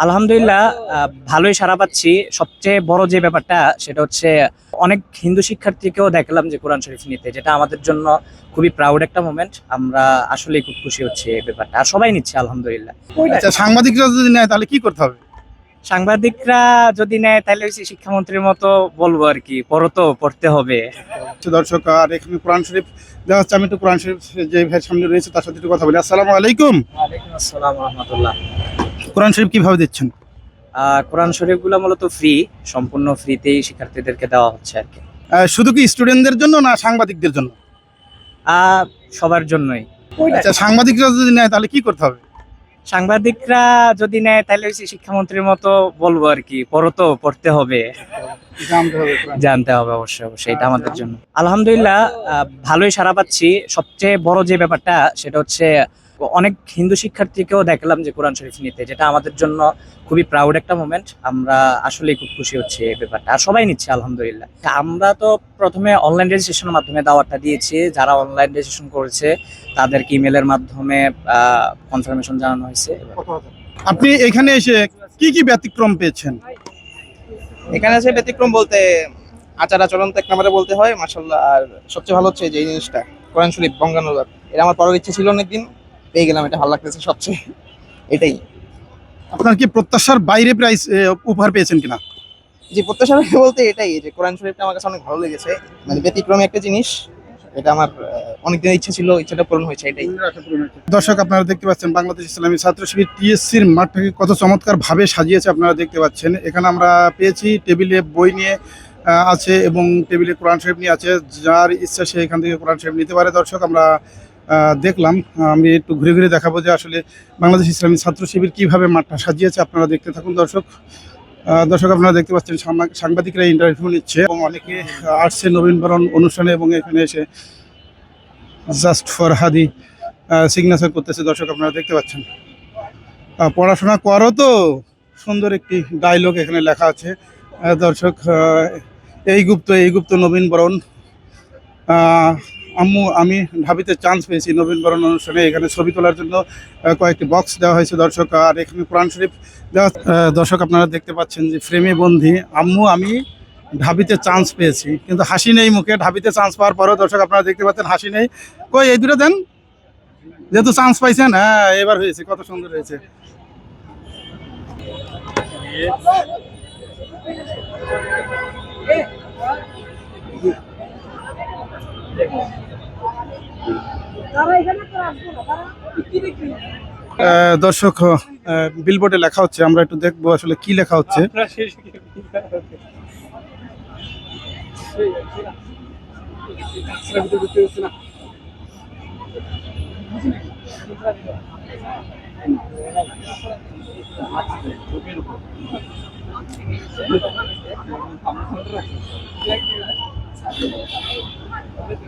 আলহামদুলিল্লাহ, ভালোই সাড়া পাচ্ছি। সবচেয়ে বড় যে ব্যাপারটা সেটা হচ্ছে অনেক হিন্দু শিক্ষার্থীকেও দেখলাম যে কোরআন শরীফ নিতে, যেটা আমাদের জন্য খুবই প্রাউড একটা মোমেন্ট। আমরা আসলেই খুব খুশি হচ্ছে এই ব্যাপারটা, আর সবাই নিচ্ছে আলহামদুলিল্লাহ। আচ্ছা, সাংবাদিকরা যদি নেয় তাহলে কি করতে হবে? সাংবাদিকরা যদি নেয় তাহলে ওই যে শিক্ষামন্ত্রীর মতো বলবো আর কি, পড়ো তো পড়তে হবে। দর্শক, আর এখানে কোরআন শরীফ দেওয়া হচ্ছে। আমি একটু কোরআন শরীফ যে ভাইয়ের সামনে রয়েছে তার সাথে একটু কথা বলি। আসসালামু আলাইকুম। ওয়ালাইকুম আসসালাম রহমতুল্লাহ। কোরআন শরীফ কিভাবে দিচ্ছেন? কোরআন শরীফ গুলো মূলত ফ্রি, সম্পূর্ণ ফ্রিতেই শিক্ষার্থীদেরকে দেওয়া হচ্ছে আর কি। শুধু কি স্টুডেন্টদের জন্য না সাংবাদিকদের জন্য? সবার জন্যই। আচ্ছা, সাংবাদিকরা যদি নেয় তাহলে কি করতে হবে? সাংবাদিকরা যদি নেয় তাহলে ওই যে শিক্ষামন্ত্রীর মতো বলবো আর কি, পড়ো তো পড়তে হবে। জানতে হবে অবশ্যই অবশ্যই, এটা আমাদের জন্য। আলহামদুলিল্লাহ, ভালোই সাড়া পাচ্ছি। সবচেয়ে বড় যে ব্যাপারটা সেটা হচ্ছে অনেক হিন্দু শিক্ষার্থীকেও দেখলাম যে কোরআন শরীফ নিতে, যেটা আমাদের জন্য খুবই প্রাউড একটা মোমেন্ট। আমরা আসলেই খুব খুশি হচ্ছে এই ব্যাপারটা, আর সবাই নিচ্ছে আলহামদুলিল্লাহ। আমরা তো প্রথমে অনলাইন রেজিস্ট্রেশনের মাধ্যমে দাওয়াতটা দিয়েছি। যারা অনলাইন রেজিস্ট্রেশন করেছে তাদেরকে ইমেলের মাধ্যমে কনফার্মেশন জানানো হয়েছে। আপনি এখানে এসে কি কি ব্যতিক্রম পেয়েছেন? এখানে আছে ব্যতিক্রম বলতে আচার আচরণ তো এক নম্বরে বলতে হয় মাশাল্লাহ। আর সবচেয়ে ভালো হচ্ছে যে এই জিনিসটা কোরআন শরীফ বঙ্গানুবাদ, এটা আমার পড়ার ইচ্ছে ছিল অনেকদিন, পেয়ে গেলাম, এটা ভালো লাগতেছে সবচেয়ে, এটাই। আপনার কি প্রত্যাশার বাইরে প্রাইস উপহার পেয়েছেন কিনা? যে প্রত্যাশা বলতে এটাই, যে কোরআন শরীফটা আমার কাছে অনেক ভালো লেগেছে, মানে ব্যতিক্রমী একটা জিনিস। এটা আমার অনেকদিন ইচ্ছা ছিল, ইচ্ছাটা পূরণ হয়েছে, এটাই। দর্শক, আপনারা দেখতে পাচ্ছেন বাংলাদেশ ইসলামী ছাত্র শিবির টিএসসির মাঠটাকে কত চমৎকার ভাবে সাজিয়েছে আপনারা দেখতে পাচ্ছেন। এখানে আমরা পেয়েছি টেবিলে বই নিয়ে আছে এবং টেবিলে কোরআন শরীফ নিয়ে আছে। যার ইচ্ছা সে এখান থেকে কোরআন শরীফ নিতে পারে। দর্শক, আমরা দেখলাম, আমি একটু ঘুরে ঘুরে দেখাবো যে আসলে বাংলাদেশ ইসলামী ছাত্র শিবির কীভাবে মাঠটা সাজিয়েছে। আপনারা দেখতে থাকুন দর্শক। দর্শক, আপনারা দেখতে পাচ্ছেন সাংবাদিকরা ইন্টারভিউ নিচ্ছে এবং অনেকে আসছে নবীনবরণ অনুষ্ঠানে এবং এখানে এসে জাস্ট ফর হাদি সিগনেচার করতেছে। দর্শক, আপনারা দেখতে পাচ্ছেন। পড়াশোনা করো তো, সুন্দর একটি ডায়লগ এখানে লেখা আছে। দর্শক, এই গুপ্ত নবীনবরণ। আম্মু আমি ঢাবিতে চান্স পেয়েছি নবীনবরণ অনুষ্ঠানে। এখানে ছবি তোলার জন্য কয়েকটি বক্স দেওয়া হয়েছে দর্শক। আর এখানে কোরআন শরীফ দেওয়া। দর্শক, আপনারা দেখতে পাচ্ছেন যে ফ্রেমে বন্দি আম্মু আমি ঢাবিতে চান্স পেয়েছি, কিন্তু হাসি নেই মুখে। ঢাবিতে চান্স পাওয়ার পরেও দর্শক আপনারা দেখতে পাচ্ছেন হাসি নেই। কই এই দুটো দেন, যেহেতু চান্স পাইছেন। হ্যাঁ, এবার হয়েছে, কত সুন্দর হয়েছে। দর্শক, বিলবোর্ডে লেখা হচ্ছে, আমরা একটু দেখবো আসলে কি লেখা হচ্ছে।